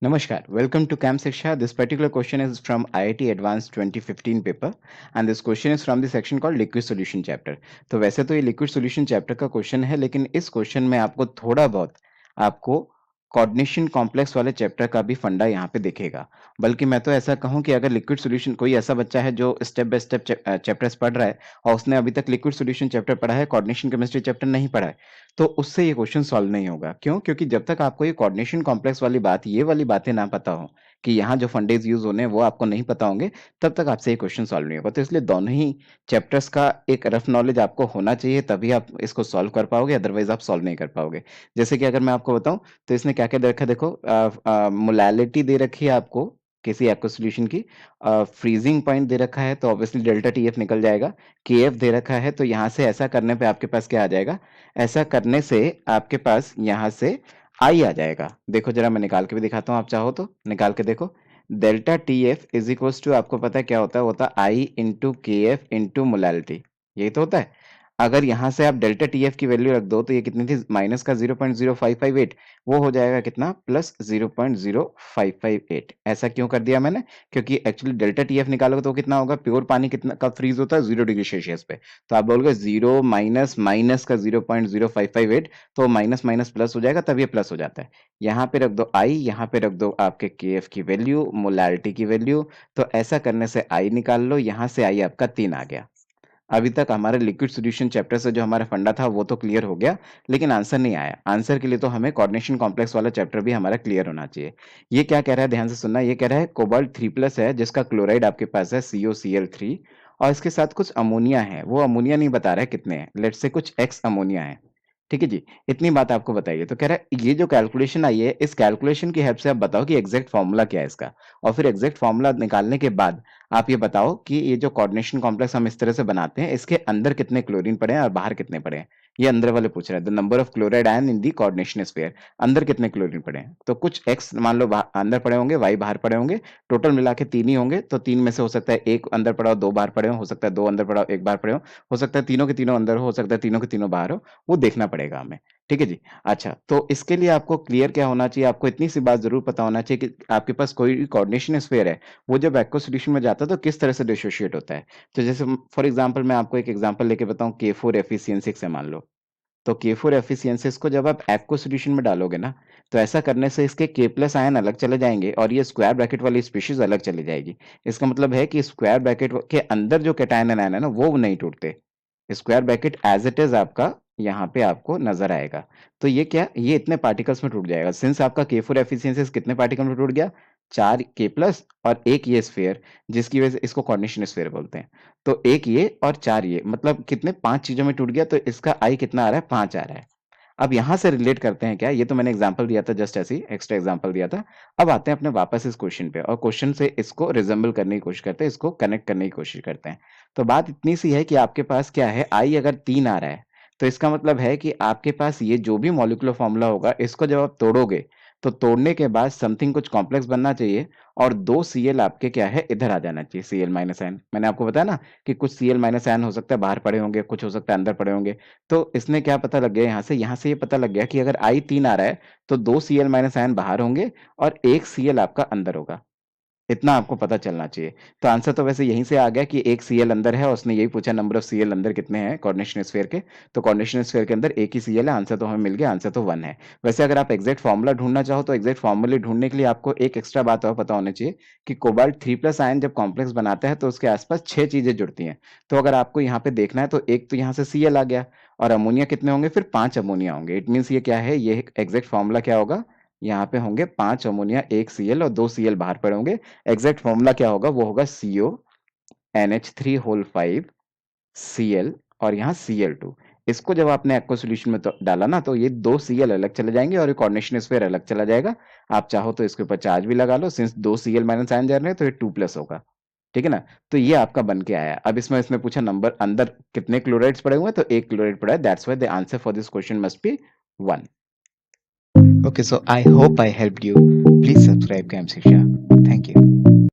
Namaskar. Welcome to Camp Shiksha. This particular question is from IIT Advanced 2015 paper and this question is from the section called Liquid Solution Chapter. तो वैसे तो ये Liquid Solution Chapter का question है लेकिन इस question में आपको थोड़ा बहुत आपको कोऑर्डिनेशन कॉम्प्लेक्स वाले चैप्टर का भी फंडा यहाँ पे दिखेगा। बल्कि मैं तो ऐसा कहूँ कि अगर लिक्विड सॉल्यूशन कोई ऐसा बच्चा है जो स्टेप बाय स्टेप चैप्टर्स पढ़ रहा है और उसने अभी तक लिक्विड सॉल्यूशन चैप्टर पढ़ा है, कोऑर्डिनेशन केमिस्ट्री चैप्टर नहीं पढ़ा है, तो उससे ये क्वेश्चन सॉल्व नहीं होगा। क्यों? क्योंकि जब तक आपको ये कोऑर्डिनेशन कॉम्प्लेक्स वाली बात, ये वाली बातें ना पता हो कि यहाँ जो फंडेज यूज होने हैं वो आपको नहीं पता होंगे, तब तक आपसे ये क्वेश्चन सॉल्व नहीं होगा। तो इसलिए दोनों ही चैप्टर्स का एक रफ नॉलेज आपको होना चाहिए, तभी आप इसको सॉल्व कर पाओगे, अदरवाइज आप सॉल्व नहीं कर पाओगे। जैसे कि अगर मैं आपको बताऊं तो इसने क्या क्या दे रखा है, देखो मोलैलिटी दे रखी है आपको किसी एक्वा सॉल्यूशन की, फ्रीजिंग पॉइंट दे रखा है तो ऑब्वियसली डेल्टा टीएफ निकल जाएगा, केएफ दे रखा है तो यहाँ से ऐसा करने पे आपके पास क्या आ जाएगा, ऐसा करने से आपके पास यहाँ से आई आ जाएगा। देखो जरा मैं निकाल के भी दिखाता हूँ, आप चाहो तो निकाल के देखो। Delta T F is equals to, आपको पता है क्या होता है, होता i into K F into molality, यही तो होता है। अगर यहाँ से आप डेल्टा टी एफ की वैल्यू रख दो तो ये कितनी थी, माइनस का 0.0558, वो हो जाएगा कितना, प्लस 0.0558। ऐसा क्यों कर दिया मैंने, क्योंकि एक्चुअली डेल्टा टी एफ निकालोगे तो कितना होगा, प्योर पानी कितना कब फ्रीज होता है, 0 डिग्री सेल्सियस पे। तो आप बोलोगे 0 माइनस माइनस का 0.0558, तो माइनस माइनस प्लस हो जाएगा, तब ये प्लस हो जाता है। यहाँ पे रख दो आई, यहाँ पे रख दो आपके के एफ की वैल्यू, मोलैलिटी की वैल्यू। तो ऐसा करने से आई निकाल लो, यहाँ से आई आपका 3 आ गया। अभी तक हमारे लिक्विड सॉल्यूशन चैप्टर से जो हमारा फंडा था वो तो क्लियर हो गया, लेकिन आंसर नहीं आया। आंसर के लिए तो हमें कोऑर्डिनेशन कॉम्प्लेक्स वाला चैप्टर भी हमारा क्लियर होना चाहिए। ये क्या कह रहा है, ध्यान से सुनना। ये कह रहा है कोबाल्ट 3+ है जिसका क्लोराइड आपके पास है COCl3, और इसके साथ कुछ अमोनिया है, वो अमोनिया नहीं बता रहा है कितने हैं, लेट्स से कुछ एक्स अमोनिया है। ठीक है जी, इतनी बात आपको बताइए। तो कह रहा है ये जो कैलकुलेशन आई है, इस कैलकुलेशन की हेल्प से आप बताओ कि एग्जैक्ट फॉर्मूला क्या है इसका, और फिर एग्जैक्ट फॉर्मूला निकालने के बाद आप ये बताओ कि ये जो कोऑर्डिनेशन कॉम्प्लेक्स हम इस तरह से बनाते हैं, इसके अंदर कितने क्लोरीन पड़े हैं और बाहर कितने पड़े हैं। ये अंदर वाले पूछ रहा है, the number of chloride ion in the coordination sphere, अंदर कितने क्लोरीन पड़े हैं। तो कुछ एक्स मान लो अंदर पड़े होंगे, वाई बाहर पड़े होंगे, टोटल मिला के 3 ही होंगे। तो 3 में से हो सकता है एक अंदर पड़ा हो, 2 बाहर पड़े हो सकता है 2 अंदर पड़ा हो, 1 बाहर पड़े हो सकता है तीनों के तीनों अंदर हो सकता है तीनों के तीनों बाहर हो, वो देखना पड़ेगा हमें। ठीक है जी। अच्छा, तो इसके लिए आपको क्लियर क्या होना चाहिए, आपको इतनी सी बात जरूर पता होना चाहिए कि आपके पास कोई कोऑर्डिनेशन स्फीयर है, वो जब एक्वा सॉल्यूशन में जाता है तो किस तरह से डिसोशिएट होता है। तो जैसे फॉर एग्जांपल मैं आपको एक एग्जांपल लेके बताऊं, K4 एफिशिएंसी से मान लो। तो K4 एफिशिएंसीज को जब आप एक्वा सॉल्यूशन में डालोगे ना, तो ऐसा करने से इसके K प्लस आयन अलग चले जाएंगे और ये स्क्वायर ब्रैकेट वाली स्पीशीज अलग चली जाएगी। इसका मतलब है कि स्क्वायर ब्रैकेट के अंदर जो कैटायन आयन है ना, वो नहीं टूटते। Square bracket as it is आपका यहाँ पे आपको नजर आएगा। तो ये क्या, ये इतने पार्टिकल्स में टूट जाएगा। सिंस आपका K4 एफिशिएंसी कितने पार्टिकल में टूट गया, 4 K प्लस और एक ये स्फीयर, जिसकी वजह से इसको कोऑर्डिनेशन स्फीयर बोलते हैं। तो एक ये और 4 ये, मतलब कितने, 5 चीजों में टूट गया, तो इसका आई कितना आ रहा है, 5 आ रहा है। अब यहां से रिलेट करते हैं क्या, ये तो मैंने एग्जांपल दिया था, जस्ट ऐसे ही एक्स्ट्रा एग्जांपल दिया था। अब आते हैं अपने वापस इस क्वेश्चन पे और क्वेश्चन से इसको रिजेंबल करने की कोशिश करते हैं, इसको कनेक्ट करने की कोशिश करते हैं। तो बात इतनी सी है कि आपके पास क्या है, आई अगर 3 आ रहा है, तो इसका मतलब है कि आपके पास ये जो भी मॉलिक्यूलर फॉर्मूला होगा, इसको जब आप तोड़ोगे, तो तोड़ने के बाद समथिंग कुछ कॉम्प्लेक्स बनना चाहिए, और 2 Cl आपके क्या है, इधर आ जाना चाहिए, Cl माइनस आयन। मैंने आपको बताया ना कि कुछ Cl माइनस आयन हो सकता है बाहर पड़े होंगे, कुछ हो सकता है अंदर पड़े होंगे। तो इसने क्या पता लग गया, यहाँ से ये पता लग गया कि अगर आई 3 आ रहा है, तो 2 Cl माइनस आयन बाहर होंगे और 1 Cl आपका अंदर होगा। इतना आपको पता चलना चाहिए। तो आंसर तो वैसे यहीं से आ गया कि एक Cl अंदर है, उसने यही पूछा नंबर ऑफ Cl अंदर कितने हैं कोऑर्डिनेशन स्फीयर के। तो कोऑर्डिनेशन स्फीयर के अंदर एक ही Cl है, आंसर तो हमें मिल गया, आंसर तो 1 है। वैसे अगर आप एग्जैक्ट फॉर्मूला ढूंढना चाहो तो एग्जैक्ट फॉर्मूले ढूंढने के लिए आपको एक एक्स्ट्रा बात और पता होनी चाहिए कि कोबाल्ट 3+ आयन जब कॉम्प्लेक्स बनाता है तो उसके आसपास 6 चीजें जुड़ती हैं। तो अगर आपको यहाँ पे देखना है तो एक तो यहाँ से Cl आ गया, और अमोनिया कितने होंगे, फिर 5 अमोनिया होंगे। इट मीन्स ये क्या है, ये एग्जैक्ट फॉर्मूला क्या होगा, यहाँ पे होंगे 5 अमोनिया, 1 Cl और 2 Cl बाहर पड़े होंगे। एग्जैक्ट फॉर्मूला क्या होगा, वो होगा CO NH3 Cl और यहाँ Cl2। इसको जब आपने एक्वा सॉल्यूशन में तो डाला ना, तो ये 2 Cl अलग चले जाएंगे और ये कोऑर्डिनेशन स्फीयर अलग चला जाएगा। आप चाहो तो इसके ऊपर चार्ज भी लगा लो, सिंस 2 Cl माइनस आयन जा रहे हैं तो ये 2+ होगा। ठीक है ना। तो ये आपका बन के आया। अब इसमें इसने पूछा नंबर अंदर कितने क्लोराइड्स पड़े हुए हैं, तो एक क्लोराइड पड़ा है, that's why the answer for this question must be 1. Okay, so I hope I helped you. Please subscribe Camp Shiksha. Thank you.